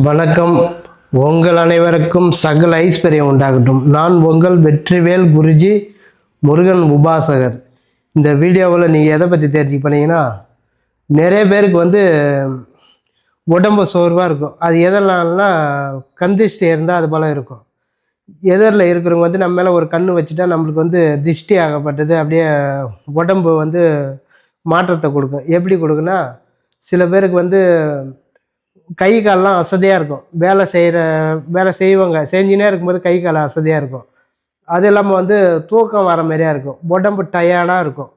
வணக்கம். உங்கள் அனைவருக்கும் சகல ஐஸ்வர்யம் உண்டாகட்டும். நான் உங்கள் வெற்றிவேல் குருஜி முருகன் உபாசகர். இந்த வீடியோவில் நீங்கள் எதை பற்றி தெரிஞ்சுக்க போனீங்கன்னா, நிறைய பேருக்கு உடம்பு சோர்வாக இருக்கும். அது எதனாலனா கந்திஷ்டி இருந்தால் அது போல் இருக்கும். எதிரில் இருக்கிறவங்க நம்ம மேலே ஒரு கண்ணு வச்சுட்டா நம்மளுக்கு திஷ்டி ஆகப்பட்டது அப்படியே உடம்பு மாற்றத்தை கொடுக்கும். எப்படி கொடுக்குன்னா, சில பேருக்கு கை கால்லாம் அசதியாக இருக்கும். வேலை செய்வாங்க, செஞ்சுனே இருக்கும்போது கை கால் அசதியாக இருக்கும். அது இல்லாமல் தூக்கம் வர மாதிரியா இருக்கும். உடம்பு டயர்டாக இருக்கும்.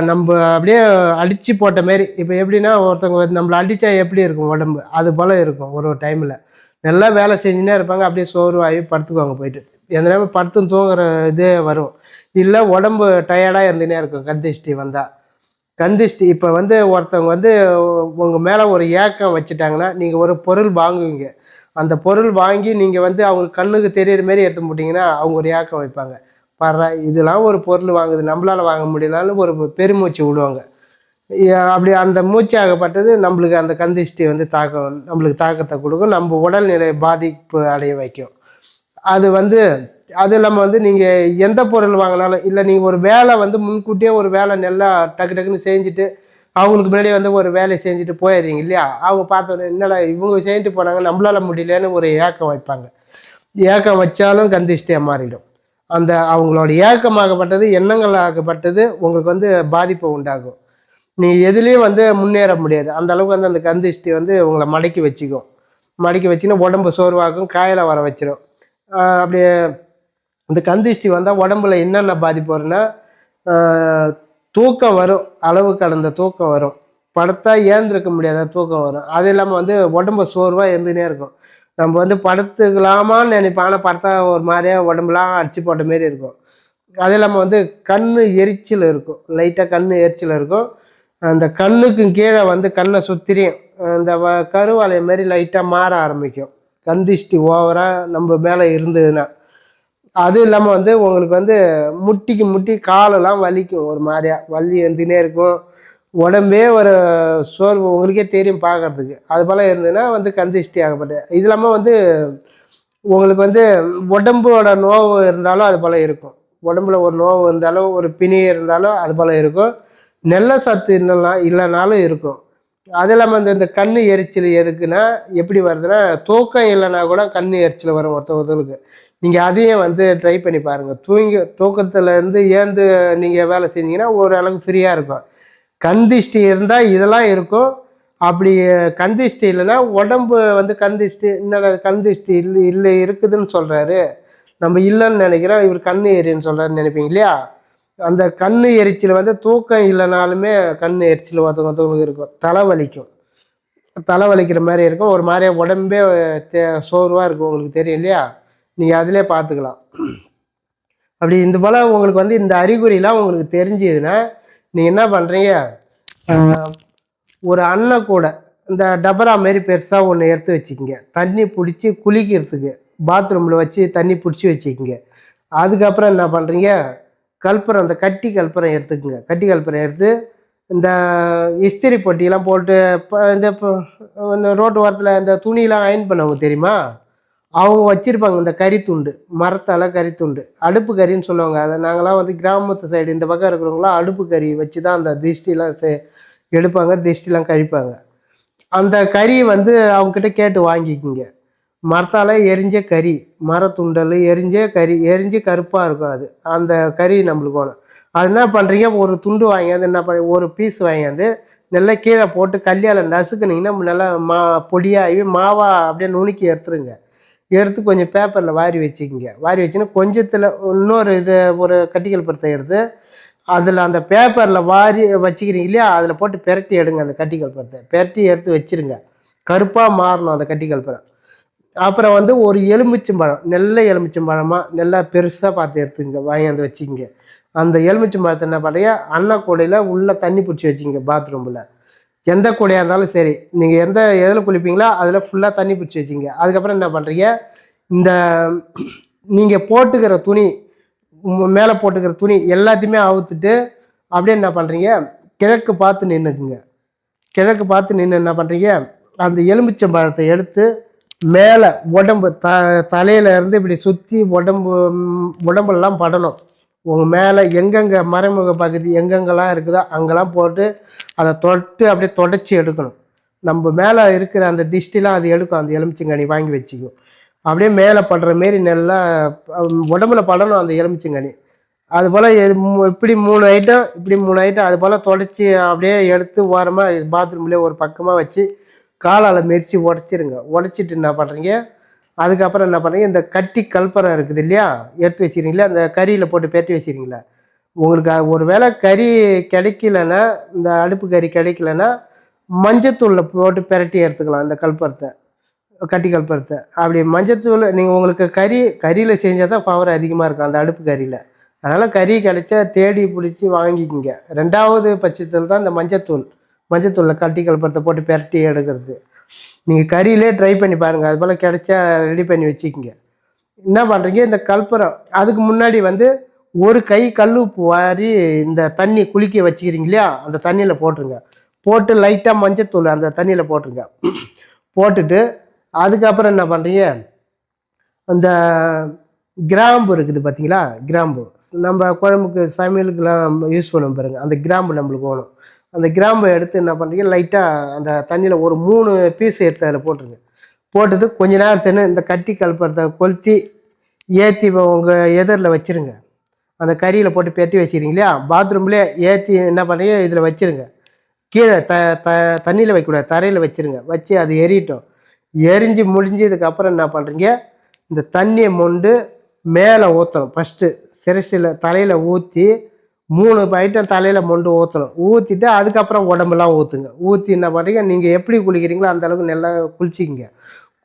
நம்ம அப்படியே அடித்து போட்ட மாரி. இப்போ எப்படின்னா, ஒருத்தவங்க நம்மளை அடித்தா எப்படி இருக்கும் உடம்பு, அது போல் இருக்கும். ஒரு டைமில் நல்லா வேலை செஞ்சுனே இருப்பாங்க, அப்படியே சோர்வாகி படுத்துக்குவாங்க. போயிட்டு எந்த நேரம் படுத்து தூங்குற இதே வரும். இல்லை உடம்பு டயர்டாக இருந்துனே இருக்கும் கந்திஷ்டி வந்தால். கந்திஷ்டி இப்போ ஒருத்தவங்க உங்கள் மேலே ஒரு ஏக்கம் வச்சுட்டாங்கன்னா, நீங்கள் ஒரு பொருள் வாங்குவீங்க. அந்த பொருள் வாங்கி நீங்கள் அவங்களுக்கு கண்ணுக்கு தெரியிற மாரி எடுத்து போட்டிங்கன்னா, அவங்க ஒரு ஏக்கம் வைப்பாங்க. பாரு, இதெல்லாம் ஒரு பொருள் வாங்குது, நம்மளால் வாங்க முடியலான்னு ஒரு பெருமூச்சு விடுவாங்க. அப்படி அந்த மூச்சாகப்பட்டது நம்மளுக்கு அந்த கந்திஷ்டி நம்மளுக்கு தாக்கத்தை கொடுக்கும். நம்ம உடல்நிலை பாதிப்பு அடைய வைக்கும். அது இல்லாமல் நீங்கள் எந்த பொருள் வாங்கினாலும், இல்லை நீங்கள் ஒரு வேலை முன்கூட்டியே ஒரு வேலை நல்லா டக்கு டக்குன்னு செஞ்சுட்டு அவங்களுக்கு முன்னாடி ஒரு வேலையை செஞ்சுட்டு போயிடுறீங்க இல்லையா? அவங்க பார்த்தோன்னே என்னடா இவங்க செஞ்சுட்டு போனாங்க, நம்மளால முடியலன்னு ஒரு ஏக்கம் வைப்பாங்க. ஏக்கம் வச்சாலும் கந்திஷ்டியாக மாறிடும். அவங்களோட ஏக்கமாகப்பட்டது, எண்ணங்கள் ஆகப்பட்டது உங்களுக்கு பாதிப்பை உண்டாகும். நீங்கள் எதுலேயும் முன்னேற முடியாது. அந்த அளவுக்கு அந்த கந்திஷ்டி உங்களை மடக்கி வச்சுக்கும். மடக்கி வச்சுன்னா உடம்பு சோர்வாகும், காயலை வர வச்சிடும். அப்படியே இந்த கந்திஷ்டி வந்தால் உடம்புல என்னென்ன பாதிப்பு வரும்னா, தூக்கம் வரும், அளவு கடந்த தூக்கம் வரும். படுத்தா ஏந்திருக்க முடியாத தூக்கம் வரும். அது இல்லாமல் உடம்பு சோர்வாக இருந்துகிட்டே இருக்கும். நம்ம படுத்துக்கலாமான்னு நினைப்போம், ஆனால் படுத்தா ஒரு மாதிரியாக உடம்புலாம் அடிச்சு போட்ட மாரி இருக்கும். அது இல்லாமல் கண் எரிச்சல் இருக்கும், லைட்டாக கண் எரிச்சல் இருக்கும். அந்த கண்ணுக்கு கீழே கண்ணை சுற்றியும் இந்த கருவாலை மாரி லைட்டாக மாற ஆரம்பிக்கும், கந்திஷ்டி ஓவராக நம்ம மேலே இருந்ததுன்னா. அது இல்லாமல் உங்களுக்கு முட்டிக்கு முட்டி காலெல்லாம் வலிக்கும், ஒரு மாதிரியா வலி இருந்துனே இருக்கும். உடம்பே ஒரு சோர்வு, உங்களுக்கே தெரியும் பார்க்கறதுக்கு. அது போல் இருந்ததுன்னா கந்திஷ்டி ஆகப்பட்டது. இது இல்லாமல் உங்களுக்கு உடம்போட நோவு இருந்தாலும் அது போல் இருக்கும். உடம்புல ஒரு நோவு இருந்தாலும், ஒரு பிணி இருந்தாலும் அது போல் இருக்கும். நல்ல சத்து இல்லைனாலும் இருக்கும். அது இல்லாமல் இந்த கண் எரிச்சல் எதுக்குன்னா, எப்படி வருதுன்னா, தூக்கம் இல்லைன்னா கூட கண் எரிச்சல் வரும் ஒருத்தவங்களுக்கு. நீங்கள் அதையும் ட்ரை பண்ணி பாருங்கள். தூக்கத்துலேருந்து ஏந்து நீங்கள் வேலை செஞ்சீங்கன்னா ஓரளவுக்கு ஃப்ரீயாக இருக்கும். கந்திஷ்டி இருந்தால் இதெல்லாம் இருக்கும். அப்படி கந்திஷ்டி இல்லைன்னா உடம்பு கந்திஷ்டி, என்னடா கந்திஷ்டி இல்லை இருக்குதுன்னு சொல்கிறாரு, நம்ம இல்லைன்னு நினைக்கிறோம், இவர் கண் எரின்னு சொல்கிறாருன்னு நினைப்பீங்க இல்லையா? அந்த கண் எரிச்சல் தூக்கம் இல்லைனாலுமே கண் எரிச்சல் ஒருத்தவங்களுக்கு இருக்கும். தலைவலிக்கும், தலைவலிக்கிற மாதிரி இருக்கும். ஒரு மாதிரியா உடம்பே சோர்வாக இருக்கும், உங்களுக்கு தெரியும் இல்லையா? நீங்கள் அதிலே பார்த்துக்கலாம். அப்படி இந்த போல் உங்களுக்கு இந்த அறிகுறிலாம் உங்களுக்கு தெரிஞ்சதுன்னா, நீங்கள் என்ன பண்ணுறீங்க, ஒரு அன்னை கூட இந்த டபரா மாரி பெருசாக ஒன்று எடுத்து வச்சுக்கிங்க. தண்ணி பிடிச்சி குளிக்கிறதுக்கு பாத்ரூமில் வச்சு தண்ணி பிடிச்சி வச்சுக்கிங்க. அதுக்கப்புறம் என்ன பண்ணுறீங்க, கற்பூரம், அந்த கட்டி கற்பூரம் எடுத்துக்குங்க. கட்டி கற்பூரம் எடுத்து இந்த இஸ்திரி பொட்டியெல்லாம் போட்டு இந்த ரோட்டு ஓரத்தில் இந்த துணியெலாம் அயன் பண்ணவங்க தெரியுமா, அவங்க வச்சுருப்பாங்க இந்த கறித்துண்டு, மரத்தால் கறித்துண்டு, அடுப்பு கறின்னு சொல்லுவாங்க. அதை நாங்களாம் கிராமத்து சைடு இந்த பக்கம் இருக்கிறவங்களாம் அடுப்பு கறி வச்சு தான் அந்த திஷ்டிலாம் எடுப்பாங்க, திஷ்டிலாம் கழிப்பாங்க. அந்த கறி அவங்கக்கிட்ட கேட்டு வாங்கிக்கிங்க. மரத்தால் எரிஞ்ச கறி, மரத்துண்டல் எரிஞ்ச கறி, எரிஞ்சு கருப்பாக இருக்கும். அந்த கறி நம்மளுக்கு வேணும். அது என்ன பண்ணுறீங்க, ஒரு துண்டு வாங்கியாந்து என்ன பண்ணி, ஒரு பீஸ் வாங்கியாந்து நல்லா கீழே போட்டு கல்யால் நசுக்குனிங்கன்னா நல்லா பொடியாகி மாவாக அப்படியே நுணுக்கி எடுத்துருங்க. எடுத்து கொஞ்சம் பேப்பரில் வாரி வச்சுக்கிங்க. வாரி வச்சுன்னா கொஞ்சத்தில் இன்னொரு ஒரு கட்டிகள் பருத்தை எடுத்து அதில் அந்த பேப்பரில் வாரி வச்சுக்கிறீங்க இல்லையா, அதில் போட்டு பெரட்டி எடுங்க. அந்த கட்டிகள் பருத்தை பெரட்டி எடுத்து வச்சுருங்க. கருப்பாக மாறணும் அந்த கட்டிகள் பழம். அப்புறம் ஒரு எலுமிச்சம்பழம், நல்ல எலுமிச்சம்பழமாக நல்லா பெருசாக பார்த்து எடுத்துங்க, வாங்கியாந்து வச்சுக்கிங்க. அந்த எலுமிச்சம்பழத்தை என்ன பண்ணுறீங்க, அன்னை கூடையில் உள்ளே தண்ணி பிடிச்சி வச்சுக்கிங்க. பாத்ரூமில் எந்த கூடையாக இருந்தாலும் சரி, நீங்கள் எதில் குளிப்பீங்களோ அதில் ஃபுல்லாக தண்ணி பிடிச்சி வச்சுங்க. அதுக்கப்புறம் என்ன பண்ணுறீங்க, இந்த நீங்கள் போட்டுக்கிற துணி, மேலே போட்டுக்கிற துணி எல்லாத்தையுமே அவுத்துட்டு அப்படியே என்ன பண்ணுறீங்க, கிழக்கு பார்த்து நின்றுக்குங்க. கிழக்கு பார்த்து நின்று என்ன பண்ணுறீங்க, அந்த எலுமிச்சம்பழத்தை எடுத்து மேலே உடம்பு தலையில இருந்து இப்படி சுற்றி உடம்பெல்லாம் படணும். உங்கள் மேலே எங்கெங்கே மறைமுக பகுதி எங்கெங்கெல்லாம் இருக்குதோ அங்கெல்லாம் போட்டு அதை தொட்டு அப்படியே தொடச்சி எடுக்கணும். நம்ம மேலே இருக்கிற அந்த திஷ்டிலாம் அது எடுக்கும். அந்த எலுமிச்சங்கனி வாங்கி வச்சுக்கும். அப்படியே மேலே படுற மாரி நல்லா உடம்புல படணும் அந்த எலுமிச்சங்கனி. அதுபோல் இப்படி 3 ஐட்டம் இப்படி 3 ஐட்டம் அது போல் தொடச்சி அப்படியே எடுத்து ஓரமாக பாத்ரூம்லேயே ஒரு பக்கமாக வச்சு காலால் மெரிச்சு உடச்சிருங்க. உடச்சிட்டு என்ன பண்ணுறீங்க, அதுக்கப்புறம் என்ன பண்ணுறீங்க, இந்த கட்டி கல்பரம் இருக்குது இல்லையா, எடுத்து வச்சுக்கிறீங்களா, அந்த கறியில் போட்டு பெரட்டி வச்சுக்கிறீங்களா. உங்களுக்கு ஒரு வேளை கறி கிடைக்கலன்னா, இந்த அடுப்பு கறி கிடைக்கலன்னா மஞ்சத்தூளில் போட்டு பெரட்டி எடுத்துக்கலாம். இந்த கல்பரத்தை, கட்டி கல்பரத்தை அப்படி மஞ்சத்தூள் நீங்கள் உங்களுக்கு கறியில் செஞ்சால் தான் பவர் அதிகமாக இருக்கும் அந்த அடுப்பு கறியில். அதனால் கறி கிடைச்சா தேடி பிடிச்சி வாங்கிக்கோங்க. 2வது பட்சத்தில் தான் இந்த மஞ்சத்தூளில் கட்டி கல்பரத்தை போட்டு பெரட்டி எடுக்கிறது. நீங்கள் கறியிலே ட்ரை பண்ணி பாருங்கள். அது போல் கிடைச்சா ரெடி பண்ணி வச்சுக்கோங்க. என்ன பண்ணுறீங்க, இந்த கல்பரம் அதுக்கு முன்னாடி வந்து ஒரு கை கல் உப்பு வாரி இந்த தண்ணி குளிக்க வச்சுக்கிறீங்க இல்லையா, அந்த தண்ணியில் போட்டுருங்க. போட்டு லைட்டாக மஞ்சத்தூள் அந்த தண்ணியில் போட்டுருங்க. போட்டுட்டு அதுக்கப்புறம் என்ன பண்ணுறீங்க, அந்த கிராம்பு இருக்குது பார்த்தீங்களா, கிராம்பு நம்ம குழம்புக்கு சமையலுக்கெல்லாம் யூஸ் பண்ணுவோம் பாருங்கள், அந்த கிராம்பு நம்மளுக்கு வேணும். அந்த கிராம்பை எடுத்து என்ன பண்ணுறீங்க, லைட்டாக அந்த தண்ணியில் ஒரு 3 பீஸ் எடுத்து அதில் போட்டுருங்க. போட்டுட்டு கொஞ்ச நேரம் சென்று இந்த கட்டி கல்பரத்தை கொளுத்தி ஏற்றி உங்கள் எதிரில் வச்சுருங்க. அந்த கறியில் போட்டு பெட்டி வச்சுக்கிறீங்க இல்லையா, பாத்ரூம்லேயே ஏற்றி என்ன பண்ணுறீங்க, இதில் வச்சுருங்க. கீழே தண்ணியில் வைக்கக்கூடாது, தரையில் வச்சுருங்க. வச்சு அது எரியட்டும். எரிஞ்சு முடிஞ்சதுக்கப்புறம் என்ன பண்ணுறீங்க, இந்த தண்ணியை மொண்டு மேலே ஊற்றணும். ஃபஸ்ட்டு சிரசில் தலையில் ஊற்றி 3 ஐட்டம் தலையில் மொண்டு ஊற்றணும். ஊற்றிட்டு அதுக்கப்புறம் உடம்பெல்லாம் ஊற்றுங்க. ஊற்றி என்ன பண்ணுறீங்க, நீங்கள் எப்படி குளிக்கிறீங்களோ அந்த அளவுக்கு நல்லா குளிச்சிக்கிங்க.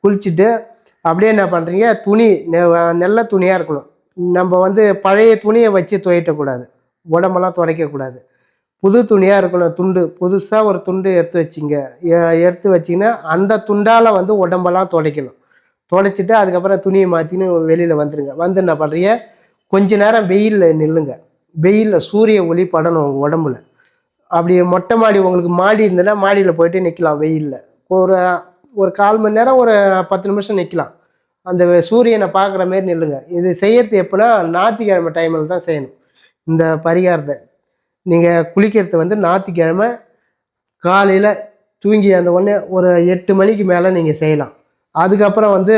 குளிச்சுட்டு அப்படியே என்ன பண்ணுறீங்க, துணி நல்ல துணியாக இருக்கணும். நம்ம வந்து பழைய துணியை வச்சு துவைட்டக்கூடாது, உடம்பெல்லாம் துடைக்கக்கூடாது. புது துணியாக இருக்கணும். துண்டு புதுசாக ஒரு துண்டு எடுத்து வச்சிங்க. எடுத்து வச்சிங்கன்னா அந்த துண்டால் வந்து உடம்பெல்லாம் துடைக்கணும். துடைச்சிட்டு அதுக்கப்புறம் துணியை மாற்றின்னு வெளியில் வந்துடுங்க. வந்து என்ன பண்ணுறீங்க, கொஞ்ச நேரம் வெயிலில் நில்லுங்க. வெயிலில் சூரிய ஒளி படணும் உங்கள் உடம்புல. அப்படி மொட்டை மாடி உங்களுக்கு மாடி இருந்ததுன்னா மாடியில் போயிட்டு நிற்கலாம். வெயிலில் ஒரு ஒரு 1/4 மணி நேரம் ஒரு 10 நிமிஷம் நிற்கலாம். அந்த சூரியனை பார்க்குற மாரி நில்லுங்க. இது செய்யறது எப்போனா ஞாயிற்றுக்கிழமை டைமில் தான் செய்யணும். இந்த பரிகாரத்தை நீங்கள் குளிக்கிறது வந்து ஞாயிற்றுக்கிழமை காலையில் தூங்கி அந்த உடனே ஒரு 8 மணிக்கு மேலே நீங்கள் செய்யலாம். அதுக்கப்புறம் வந்து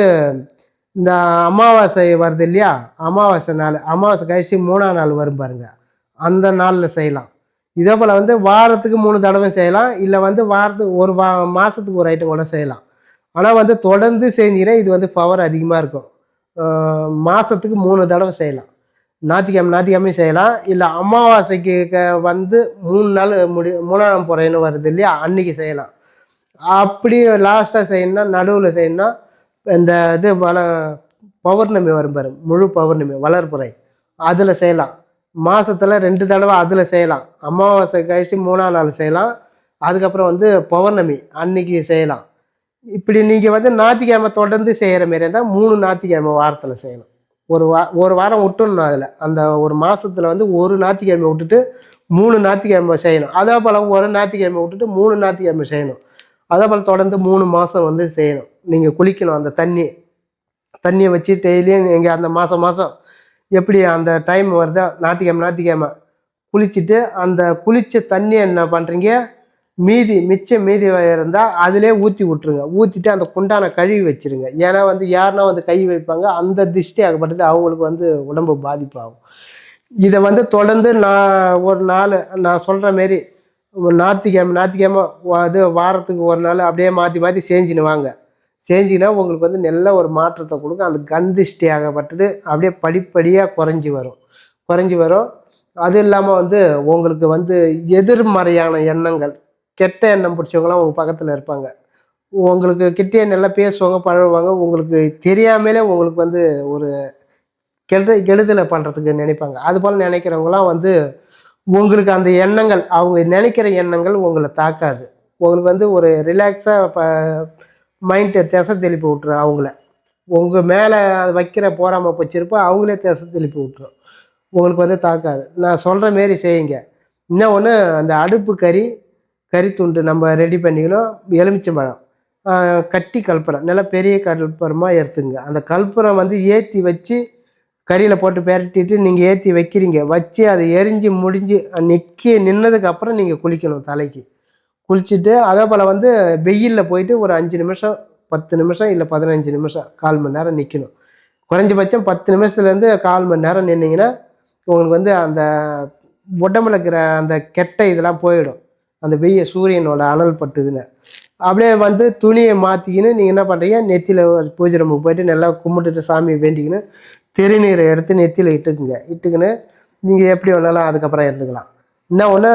இந்த அமாவாசை வருது இல்லையா, அமாவாசை நாள், அமாவாசை கழிச்சு 3ஆம் நாள் வரும் பாருங்க, அந்த நாளில் செய்யலாம். இதே போல் வந்து வாரத்துக்கு 3 தடவை செய்யலாம். இல்லை வந்து வாரத்துக்கு ஒரு மாதத்துக்கு ஒரு ஐட்டம் கூட செய்யலாம். ஆனால் வந்து தொடர்ந்து செஞ்சீங்கன்னா இது வந்து பவர் அதிகமாக இருக்கும். மாதத்துக்கு 3 தடவை செய்யலாம். ஞாயிற்றுக்கிழமையும் செய்யலாம். இல்லை அமாவாசைக்கு வந்து 3 நாள் 3ஆம் புறைன்னு வருது இல்லையா, அன்னைக்கு செய்யலாம். அப்படி லாஸ்ட்டாக செய்யணும்னா, நடுவில் செய்யணும்னா இந்த இது பௌர்ணமி வரும் பாரு, முழு பௌர்ணமி வளர்ப்புறை, அதில் செய்யலாம். மாதத்தில் 2 தடவை அதில் செய்யலாம். அமாவாசை கழிச்சு 3ஆம் நாள் செய்யலாம். அதுக்கப்புறம் வந்து பௌர்ணமி அன்னைக்கு செய்யலாம். இப்படி நீங்கள் வந்து ஞாயிற்றுக்கிழமை தொடர்ந்து செய்கிற மாரி இருந்தால் 3 ஞாயிற்றுக்கிழமை வாரத்தில் செய்யணும். ஒரு வாரம் விட்டுணும். அதில் அந்த ஒரு மாதத்தில் வந்து ஒரு ஞாயிற்றுக்கிழமை விட்டுட்டு 3 ஞாயிற்றுக்கிழமை செய்யணும். அதே போல் ஒரு ஞாயிற்றுக்கிழமை விட்டுட்டு 3 ஞாயிற்றுக்கிழமை செய்யணும். அதே போல் தொடர்ந்து 3 மாதம் வந்து செய்யணும். நீங்கள் குளிக்கணும். அந்த தண்ணியை வச்சு டெய்லியும் நீங்கள் அந்த மாதம் எப்படி அந்த டைம் வருதோ ஞாயிற்றுக்கிழமை குளிச்சுட்டு அந்த குளித்த தண்ணியை என்ன பண்ணுறீங்க, மிச்சம் மீதி இருந்தால் அதிலே ஊற்றி விட்ருங்க. ஊற்றிட்டு அந்த குண்டான கழுவி வச்சுருங்க. ஏன்னா வந்து யாருன்னா வந்து கை வைப்பாங்க, அந்த திருஷ்டி ஆகப்பட்டது அவங்களுக்கு வந்து உடம்பு பாதிப்பாகும். இதை வந்து தொடர்ந்து ஒரு நாள் நான் சொல்கிற மாரி ஞாயிற்றுக்கிழமை அது வாரத்துக்கு ஒரு நாள் அப்படியே மாற்றி செஞ்சுன்னு வாங்க. செஞ்சிங்கன்னா உங்களுக்கு வந்து நல்ல ஒரு மாற்றத்தை கொடுக்கும். அந்த கந்திஷ்டி ஆகப்பட்டது அப்படியே படிப்படியாக குறைஞ்சி வரும். அது இல்லாமல் வந்து உங்களுக்கு வந்து எதிர்மறையான எண்ணங்கள், கெட்ட எண்ணம் பிடிச்சவங்களாம் உங்கள் பக்கத்தில் இருப்பாங்க. உங்களுக்கு கிட்டே நல்லா பேசுவாங்க, பழகுவாங்க. உங்களுக்கு தெரியாமலே உங்களுக்கு வந்து ஒரு கெடுதலை பண்ணுறதுக்கு நினைப்பாங்க. அதுபோல் நினைக்கிறவங்களாம் வந்து உங்களுக்கு அந்த எண்ணங்கள், அவங்க நினைக்கிற எண்ணங்கள் உங்களை தாக்காது. உங்களுக்கு வந்து ஒரு ரிலாக்ஸாக மைண்டை திசை திருப்பி விட்டுரும். அவங்கள உங்கள் மேலே வைக்கிற போராம போச்சிருப்போ அவங்களே திசை திருப்பி விட்டுரும். உங்களுக்கு வந்து தாக்காது. நான் சொல்கிற மாரி செய்யுங்க. இன்னும் ஒன்று, அந்த அடுப்பு கறி துண்டு நம்ம ரெடி பண்ணிக்கணும். எலுமிச்சம்பழம் கட்டி கற்பூரம் நல்லா பெரிய கற்பூரமாக எடுத்துங்க. அந்த கற்பூரம் வந்து ஏற்றி வச்சு கறியில் போட்டு பெரட்டிட்டு நீங்கள் ஏற்றி வைக்கிறீங்க. வச்சு அது எரிஞ்சு முடிஞ்சு நின்னதுக்கு அப்புறம் நீங்கள் குளிக்கணும் தலைக்கு. குளிச்சுட்டு அதே போல் வந்து வெயிலில் போயிட்டு ஒரு 5 நிமிஷம் 10 நிமிஷம் இல்லை 15 நிமிஷம் 1/4 மணி நேரம் நிற்கணும். குறைஞ்சபட்சம் 10 நிமிஷத்துலேருந்து 1/4 மணி நேரம் நின்னீங்கன்னா உங்களுக்கு வந்து அந்த உடம்புல இருக்கிற அந்த கெட்ட இதெல்லாம் போயிடும். அந்த சூரியனோட அனல் பட்டுதுன்னு அப்படியே வந்து துணியை மாற்றிக்கின்னு நீங்கள் என்ன பண்ணுறீங்க, நெத்தியில் பூஜை ரூமுக்கு போயிட்டு நல்லா கும்பிட்டுட்டு சாமியை வேண்டிக்கின்னு திருநீரை எடுத்து நெத்தியில் இட்டுக்குன்னு நீங்கள் எப்படி வேணாலும் அதுக்கப்புறம் இருந்துக்கலாம். என்ன ஒன்று,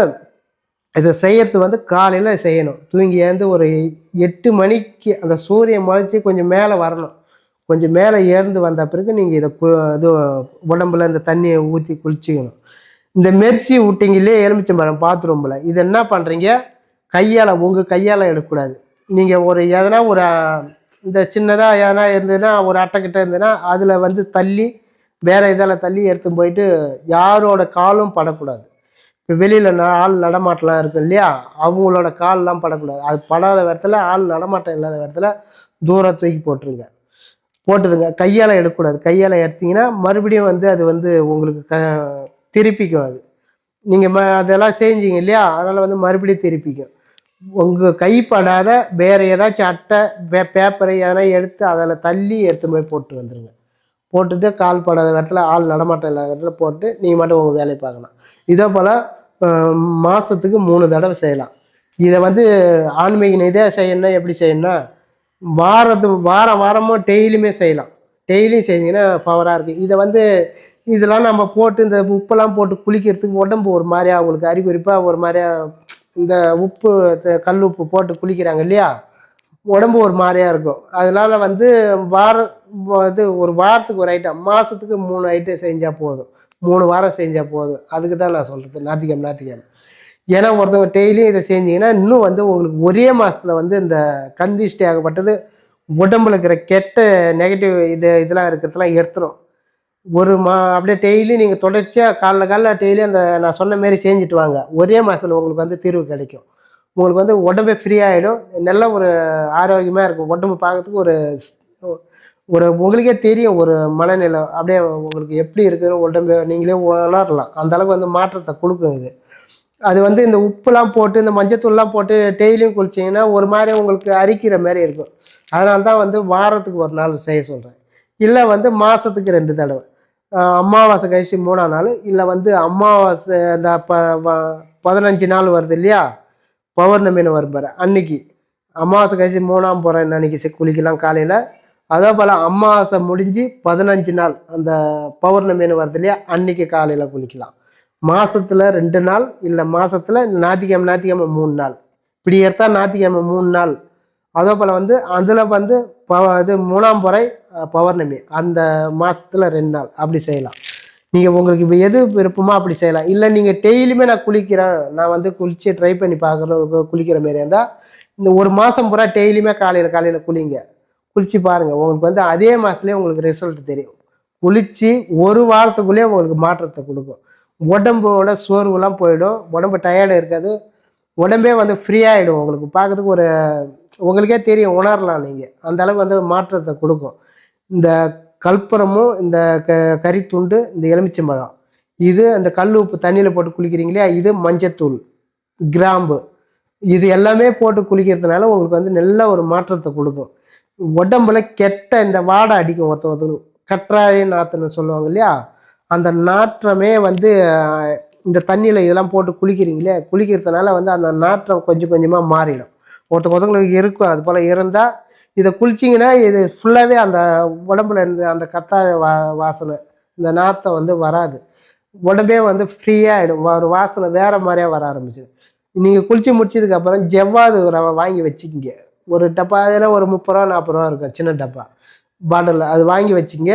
இதை செய்யறது வந்து காலையில் செய்யணும். தூங்கி ஏந்து ஒரு 8 மணிக்கு அந்த சூரியன் முளைச்சி கொஞ்சம் மேலே வரணும். கொஞ்சம் மேலே ஏர்ந்து வந்த பிறகு நீங்கள் இதை இது உடம்புல இந்த தண்ணியை ஊற்றி குளிச்சிக்கணும். இந்த மெர்ச்சி விட்டிங்க இல்லையே எலுமிச்சம்பழம் பாத்ரூமில், இது என்ன பண்ணுறீங்க, கையால் உங்கள் கையால் எடுக்கக்கூடாது. நீங்கள் ஒரு எதனா ஒரு இந்த சின்னதாக எதனா இருந்ததுன்னா ஒரு அட்டைக்கிட்ட இருந்ததுன்னா அதில் வந்து தள்ளி வேறு இதில் தள்ளி எடுத்து போயிட்டு யாரோட காலும் படக்கூடாது. இப்போ வெளியில் ஆள் நடமாட்டலாம் இருக்கும் இல்லையா, அவங்களோட கால்லாம் படக்கூடாது. அது படாத இடத்துல, ஆள் நடமாட்டம் இல்லாத இடத்துல தூரம் தூக்கி போட்டுருங்க. கையால் எடுக்கக்கூடாது. கையால் எடுத்தீங்கன்னா மறுபடியும் வந்து அது வந்து உங்களுக்கு திருப்பிக்கும். அது நீங்கள் அதெல்லாம் செஞ்சீங்க இல்லையா, அதனால் வந்து மறுபடியும் திருப்பிக்கும். உங்கள் கைப்படாத வேறு ஏதாச்சும் அட்டை பேப்பரை எதனா எடுத்து அதில் தள்ளி எடுத்து போய் போட்டு வந்துடுங்க. போட்டுட்டு கால் படாத இடத்துல, ஆள் நடமாட்டம் இல்லாத இடத்துல போட்டு நீங்கள் மட்டும் உங்கள் வேலையை பார்க்கலாம். இதே போல் மாதத்துக்கு 3 தடவை செய்யலாம். இதை வந்து ஆன்மீக இதே செய்யணும்னா எப்படி செய்யணும்னா, வாரமும் டெய்லியுமே செய்யலாம். டெய்லியும் செஞ்சீங்கன்னா பவராக இருக்குது. இதை வந்து இதெல்லாம் நம்ம போட்டு இந்த உப்பெல்லாம் போட்டு குளிக்கிறதுக்கு உடம்பு ஒரு மாதிரியா அவங்களுக்கு அறிகுறிப்பாக ஒரு மாதிரியா, இந்த உப்பு கல் உப்பு போட்டு குளிக்கிறாங்க இல்லையா, உடம்பு ஒரு மாதிரியா இருக்கும். அதனால வந்து இது ஒரு வாரத்துக்கு ஒரு ஐட்டம், மாதத்துக்கு 3 ஐட்டம் செஞ்சால் போதும். 3 வாரம் செஞ்சால் போதும். அதுக்கு தான் நான் சொல்கிறது ஞாயிற்றுக்கிழமை. ஏன்னா ஒருத்தவங்க டெய்லியும் இதை செஞ்சீங்கன்னா இன்னும் வந்து உங்களுக்கு ஒரே மாதத்தில் வந்து இந்த கந்திஷ்டி ஆகப்பட்டது உடம்புல இருக்கிற கெட்ட நெகட்டிவ் இதெல்லாம் இருக்கிறதுலாம் எடுத்துரும். அப்படியே டெய்லி நீங்கள் தொடர்ச்சியாக காலைல டெய்லி அந்த நான் சொன்ன மாரி செஞ்சுட்டு வாங்க. ஒரே மாதத்தில் உங்களுக்கு வந்து தீர்வு கிடைக்கும். உங்களுக்கு வந்து உடம்பே ஃப்ரீ ஆகிடும். நல்ல ஒரு ஆரோக்கியமாக இருக்கும். உடம்பு பார்க்கறதுக்கு ஒரு ஒரு உங்களுக்கே தெரியும், ஒரு மனநிலை அப்படியே உங்களுக்கு எப்படி இருக்குதுன்னு உடம்பு நீங்களே உணரலாம். அந்த அளவுக்கு வந்து மாற்றத்தை கொடுக்கும் இது. அது வந்து இந்த உப்புலாம் போட்டு இந்த மஞ்சத்தூள்லாம் போட்டு டெய்லியும் குளிச்சிங்கன்னா ஒரு மாதிரி உங்களுக்கு அரிக்கிற மாதிரி இருக்கும். அதனால தான் வந்து வாரத்துக்கு ஒரு நாள் செய்ய சொல்கிறேன். இல்லை வந்து மாதத்துக்கு 2 தடவை, அமாவாசை கழிச்சு 3ஆம் நாள், இல்லை வந்து அமாவாசை இந்த 15 நாள் வருது இல்லையா, பௌர்ணமின்னு வரும் பாரு, அன்னைக்கு அமாவாசை கழிச்சு 3ஆம் போகிற அன்னைக்கு குளிக்கலாம் காலையில். அதே போல் அமாவாசை முடிஞ்சு 15 நாள் அந்த பௌர்ணமின்னு வருது இல்லையா, அன்னைக்கு காலையில் குளிக்கலாம். மாதத்தில் 2 நாள், இல்லை மாதத்தில் ஞாயிற்றுக்கிழமை 3 நாள், இப்படி எடுத்தா ஞாயிற்றுக்கிழமை 3 நாள். அதே போல் வந்து அதில் வந்து இது 3ஆம் பிறை பௌர்ணமி அந்த மாதத்தில் 2 நாள் அப்படி செய்யலாம். நீங்கள் உங்களுக்கு இப்போ எது விருப்பமோ அப்படி செய்யலாம். இல்லை நீங்கள் டெய்லியுமே நான் குளிக்கிறேன், நான் வந்து குளித்து ட்ரை பண்ணி பார்க்குற குளிக்கிற மாரி இருந்தால் இந்த ஒரு மாதம் பூரா டெய்லியுமே காலையில் குளிங்க. குளித்து பாருங்கள், உங்களுக்கு வந்து அதே மாதத்துலேயே உங்களுக்கு ரிசல்ட் தெரியும். குளித்து ஒரு வாரத்துக்குள்ளேயே உங்களுக்கு மாற்றத்தை கொடுக்கும். உடம்போட சோர்வுலாம் போயிடும். உடம்பு டயர்டு இருக்காது. உடம்பே வந்து ஃப்ரீயாகிடும். உங்களுக்கு பார்க்கறதுக்கு ஒரு உங்களுக்கே தெரியும், உணரலாம். நீங்கள் அந்த அளவுக்கு வந்து மாற்றத்தை கொடுக்கும். இந்த கற்பூரமும் இந்த கறித்துண்டு, இந்த எலுமிச்சம்பழம், இது அந்த கல் உப்பு தண்ணியில் போட்டு குளிக்கிறீங்களா, இது மஞ்சத்தூள், கிராம்பு, இது எல்லாமே போட்டு குளிக்கிறதுனால உங்களுக்கு வந்து நல்ல ஒரு மாற்றத்தை கொடுக்கும். உடம்புல கெட்ட இந்த வாடை அடிக்கும். ஒருத்தருக்கு கற்றாழை நாற்றுன்னு சொல்லுவாங்க இல்லையா, அந்த நாற்றமே வந்து இந்த தண்ணியில் இதெல்லாம் போட்டு குளிக்கிறீங்களே, குளிக்கிறதுனால வந்து அந்த நாற்றம் கொஞ்சம் கொஞ்சமாக மாறிடும். ஒருத்தவங்களுக்கு இருக்கும். அது போல் இருந்தால் இதை குளிச்சிங்கன்னா இது ஃபுல்லாகவே அந்த உடம்புல இருந்து அந்த கத்தாழை வாசனை, இந்த நாற்றம் வந்து வராது. உடம்பே வந்து ஃப்ரீயாகிடும். ஒரு வாசனை வேறு மாதிரியாக வர ஆரம்பிச்சிது. நீங்கள் குளித்து முடிச்சதுக்கப்புறம் ஜவ்வாது ரவை வாங்கி வச்சுக்கிங்க. ஒரு டப்பா அதில் ஒரு 30 ரூபா 40 ரூபா இருக்கும், சின்ன டப்பா பாட்டிலில். அது வாங்கி வச்சுங்க.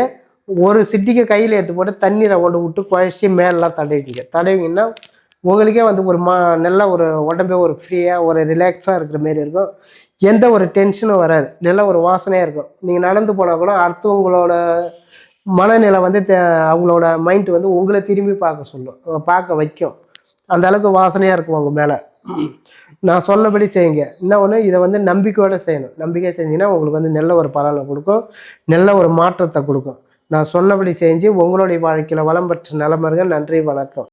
ஒரு சிட்டிக்கு கையில் எடுத்து போட்டு தண்ணீரை கொண்டு விட்டு குழச்சி மேலெலாம் தடவிங்கன்னா உங்களுக்கே வந்து ஒரு நல்ல ஒரு உடம்பே ஒரு ஃப்ரீயாக ஒரு ரிலாக்ஸாக இருக்கிற மாரி இருக்கும். எந்த ஒரு டென்ஷனும் வராது. நல்ல ஒரு வாசனையாக இருக்கும். நீங்கள் நடந்து போனால் கூட அடுத்தவங்களோட மனநிலை வந்து அவங்களோட மைண்ட் வந்து உங்களை திரும்பி பார்க்க சொல்லும், பார்க்க வைக்கும். அந்த அளவுக்கு வாசனையாக இருக்கும் உங்கள் மேலே. நான் சொன்னபடி செய்யுங்க. என்ன ஒன்று, இதை வந்து நம்பிக்கையோடு செய்யணும். நம்பிக்கை செஞ்சீங்கன்னா உங்களுக்கு வந்து நல்ல ஒரு பலனை கொடுக்கும், நல்ல ஒரு மாற்றத்தை கொடுக்கும். நான் சொன்னபடி செஞ்சு உங்களுடைய வாழ்க்கையில் வளம் பெற்று நலம் பெறுங்க. நன்றி, வணக்கம்.